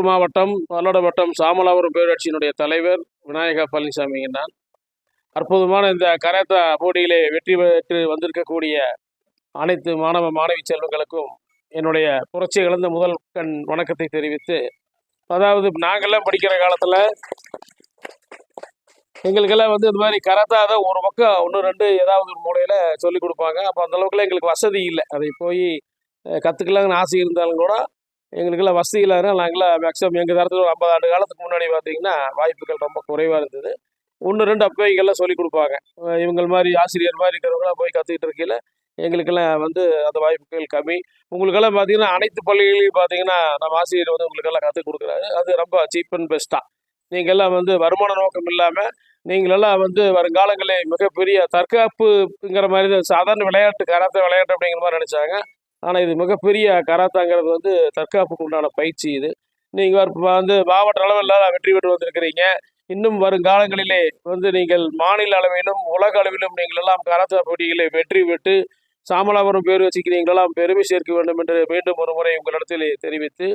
கடலூர் மாவட்டம் பல்லட வட்டம் சாமலாபுரம் பேரூராட்சியினுடைய தலைவர் விநாயகா பழனிசாமி. நான் அற்புதமான இந்த கராத்தா போட்டியிலே வெற்றி பெற்று வந்திருக்கக்கூடிய அனைத்து மாணவ மாணவி செல்வங்களுக்கும் என்னுடைய புரட்சி கலந்த முதல் கண் வணக்கத்தை தெரிவித்து, அதாவது நாங்கள்லாம் படிக்கிற காலத்தில் எங்களுக்கெல்லாம் இந்த மாதிரி கராத்தா தான் ஒரு பக்கம் ஒன்று ரெண்டு ஏதாவது ஒரு மூலையில் சொல்லிக் கொடுப்பாங்க. அப்போ அந்தளவுக்குலாம் எங்களுக்கு வசதி இல்லை. அதை போய் கற்றுக்கலாங்கன்னு ஆசை இருந்தாலும் கூட எங்களுக்கெல்லாம் வசதி இல்லாதனால நாங்களாம் மேக்ஸிமம் எங்கள் தரத்தில் ஒரு 50 ஆண்டு காலத்துக்கு முன்னாடி பார்த்திங்கன்னா வாய்ப்புகள் ரொம்ப குறைவாக இருந்தது. ஒன்று ரெண்டு அப்போ இங்கெல்லாம் சொல்லிக் கொடுப்பாங்க. இவங்க மாதிரி ஆசிரியர் மாதிரி இருக்கிறவங்களாம் போய் கற்றுக்கிட்டு இருக்கையில் எங்களுக்கெல்லாம் அந்த வாய்ப்புகள் கம்மி. உங்களுக்கெல்லாம் பார்த்திங்கன்னா அனைத்து பள்ளிகளையும் பார்த்திங்கன்னா நம்ம ஆசிரியர் உங்களுக்கெல்லாம் கற்றுக் கொடுக்குறாரு. அது ரொம்ப சீப் அண்ட் பெஸ்ட்டாக. நீங்கள்லாம் வருமான நோக்கம் இல்லாமல் நீங்களெல்லாம் வருங்காலங்களில் மிகப்பெரிய தற்காப்புங்கிற மாதிரி சாதாரண விளையாட்டு கராத்தே விளையாட்டு அப்படிங்கிற மாதிரி நினச்சாங்க. ஆனால் இது மிகப்பெரிய கராத்தாங்கிறது தற்காப்புக்கு உண்டான பயிற்சி. இது நீங்கள் மாவட்ட அளவில் வெற்றி பெற்று வந்திருக்கிறீங்க. இன்னும் வருங்காலங்களிலே நீங்கள் மாநில அளவிலும் உலக அளவிலும் நீங்கள் எல்லாம் கராத்தே போட்டிகளை வெற்றி பெற்று சாமலாபுரம் பேரூராட்சிக்கு நீங்களெல்லாம் பெருமை சேர்க்க வேண்டும் என்று மீண்டும் ஒரு முறை உங்களிடத்தில் தெரிவித்து